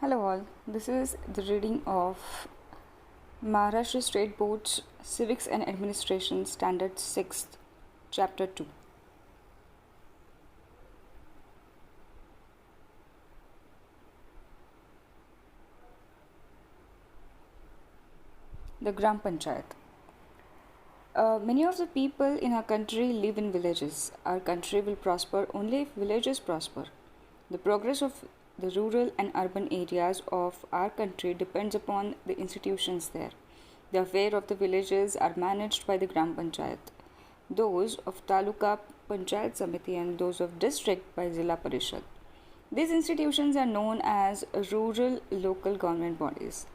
Hello all, this is the reading of Maharashtra State Board's Civics and Administration Standard 6th, Chapter 2. The Gram Panchayat. Many of the people in our country live in villages. Our country will prosper only if villages prosper. The progress of the rural and urban areas of our country depends upon the institutions there. The affairs of the villages are managed by the Gram Panchayat, those of Taluka Panchayat Samiti and those of district by Zilla Parishad. These institutions are known as rural local government bodies.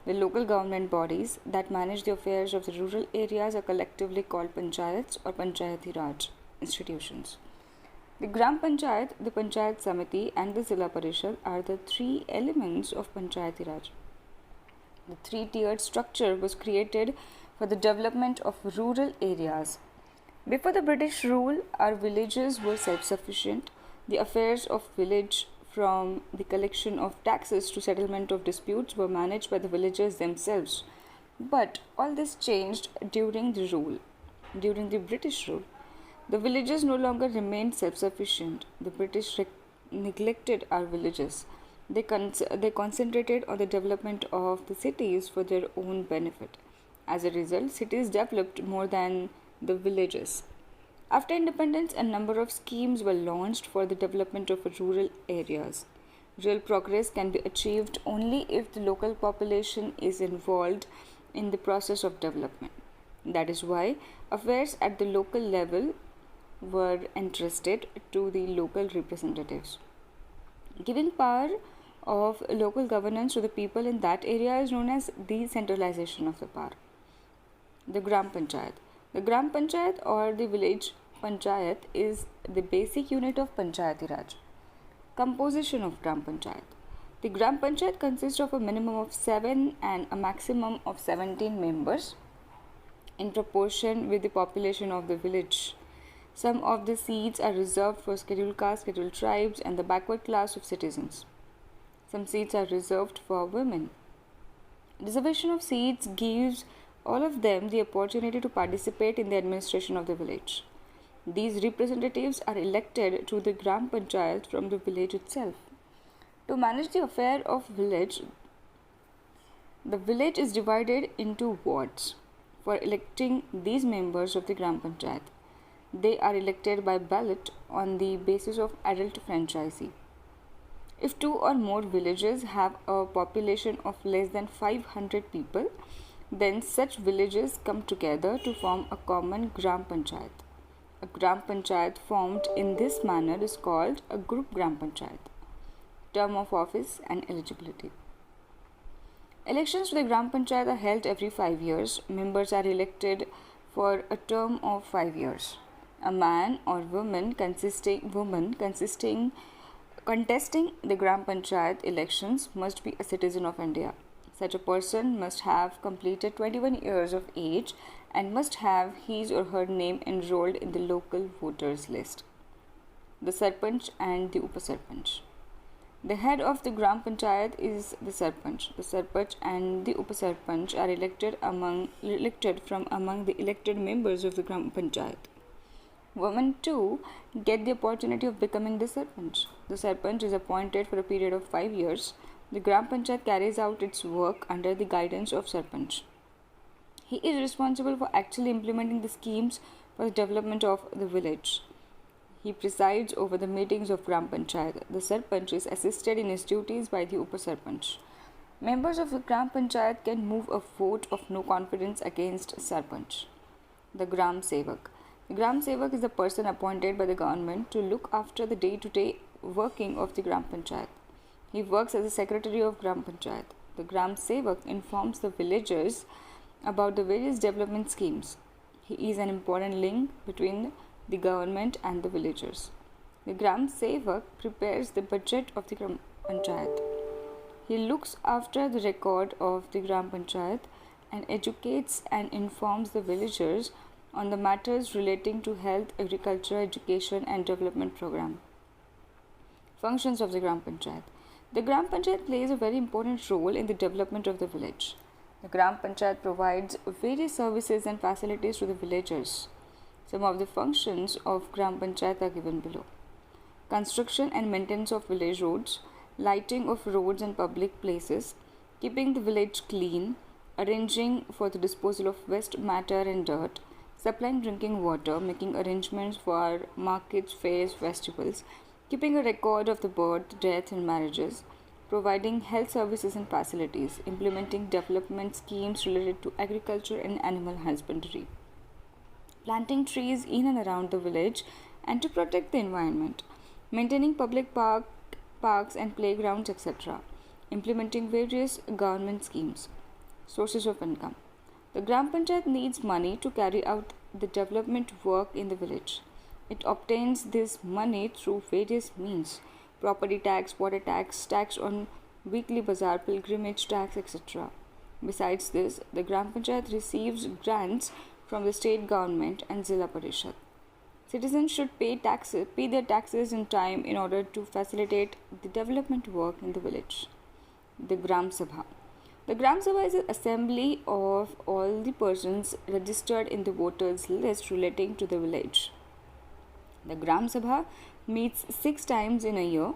The local government bodies that manage the affairs of the rural areas are collectively called panchayats or Panchayati Raj institutions. The Gram Panchayat, the Panchayat Samiti, and the Zilla Parishad are the three elements of Panchayati Raj. The three-tiered structure was created for the development of rural areas. Before the British rule, our villages were self-sufficient. The affairs of village, from the collection of taxes to settlement of disputes, were managed by the villagers themselves. But all this changed during the British rule. The villages no longer remained self-sufficient. The British neglected our villages. They concentrated on the development of the cities for their own benefit. As a result, cities developed more than the villages. After independence, a number of schemes were launched for the development of rural areas. Real progress can be achieved only if the local population is involved in the process of development. That is why affairs at the local level were entrusted to the local representatives. Giving power of local governance to the people in that area is known as decentralization of the power. The Gram Panchayat. The Gram Panchayat or the village Panchayat is the basic unit of Panchayati Raj. Composition of Gram Panchayat. The Gram Panchayat consists of a minimum of 7 and a maximum of 17 members in proportion with the population of the village. Some of the seats are reserved for scheduled castes, scheduled tribes, and the backward class of citizens. Some seats are reserved for women. Reservation of seats gives all of them the opportunity to participate in the administration of the village. These representatives are elected to the Gram Panchayat from the village itself. To manage the affair of village, the village is divided into wards. For electing these members of the Gram Panchayat, they are elected by ballot on the basis of adult franchisee. If two or more villages have a population of less than 500 people, then such villages come together to form a common Gram Panchayat. A Gram Panchayat formed in this manner is called a group Gram Panchayat. Term of office and eligibility. Elections to the Gram Panchayat are held every 5 years. Members are elected for a term of 5 years. A man or woman contesting the Gram Panchayat elections must be a citizen of India. Such a person must have completed 21 years of age and must have his or her name enrolled in the local voters list. The Sarpanch and the Upasarpanch. The head of the Gram Panchayat is the Sarpanch. The Sarpanch and the Upasarpanch are elected from among the elected members of the Gram Panchayat. Women too get the opportunity of becoming the Sarpanch. The Sarpanch is appointed for a period of 5 years. The Gram Panchayat carries out its work under the guidance of Sarpanch. He is responsible for actually implementing the schemes for the development of the village. He presides over the meetings of Gram Panchayat. The Sarpanch is assisted in his duties by the Upasarpanch. Members of the Gram Panchayat can move a vote of no confidence against Sarpanch. The Gram Sevak. The Gram Sevak is the person appointed by the government to look after the day-to-day working of the Gram Panchayat. He works as a secretary of Gram Panchayat. The Gram Sevak informs the villagers about the various development schemes. He is an important link between the government and the villagers. The Gram Sevak prepares the budget of the Gram Panchayat. He looks after the record of the Gram Panchayat and educates and informs the villagers on the matters relating to health, agriculture, education and development program. Functions of the Gram Panchayat. The Gram Panchayat plays a very important role in the development of the village. The Gram Panchayat provides various services and facilities to the villagers. Some of the functions of Gram Panchayat are given below: construction and maintenance of village roads, lighting of roads and public places, keeping the village clean, arranging for the disposal of waste matter and dirt, supplying drinking water, making arrangements for markets, fairs, festivals, keeping a record of the birth, death, and marriages, providing health services and facilities, implementing development schemes related to agriculture and animal husbandry, planting trees in and around the village and to protect the environment, maintaining public parks and playgrounds, etc., implementing various government schemes. Sources of income. The Gram Panchayat needs money to carry out the development work in the village. It obtains this money through various means: property tax, water tax, tax on weekly bazaar, pilgrimage tax, etc. Besides this, the Gram Panchayat receives grants from the state government and Zilla Parishad. Citizens should pay their taxes in time in order to facilitate the development work in the village. The Gram Sabha. The Gram Sabha is an assembly of all the persons registered in the voters list relating to the village. The Gram Sabha meets 6 times in a year.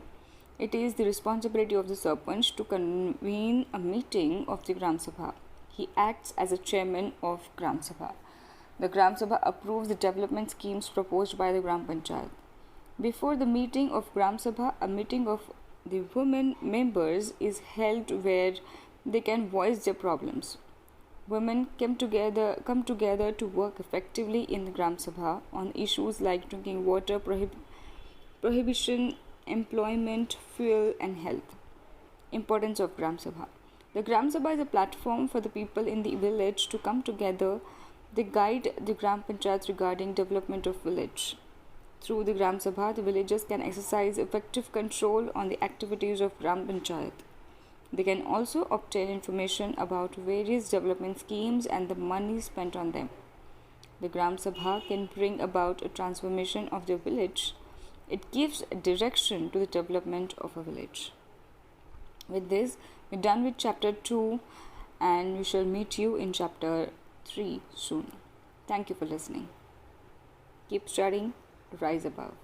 It is the responsibility of the Sarpanch to convene a meeting of the Gram Sabha. He acts as a chairman of Gram Sabha. The Gram Sabha approves the development schemes proposed by the Gram Panchayat. Before the meeting of Gram Sabha, a meeting of the women members is held where they can voice their problems. Women come together to work effectively in the Gram Sabha on issues like drinking water, prohibition, employment, fuel, and health. Importance of Gram Sabha. The Gram Sabha is a platform for the people in the village to come together. They guide the Gram Panchayat regarding development of village. Through the Gram Sabha, the villagers can exercise effective control on the activities of Gram Panchayat. They can also obtain information about various development schemes and the money spent on them. The Gram Sabha can bring about a transformation of the village. It gives direction to the development of a village. With this, we're done with chapter 2 and we shall meet you in chapter 3 soon. Thank you for listening. Keep studying, rise above.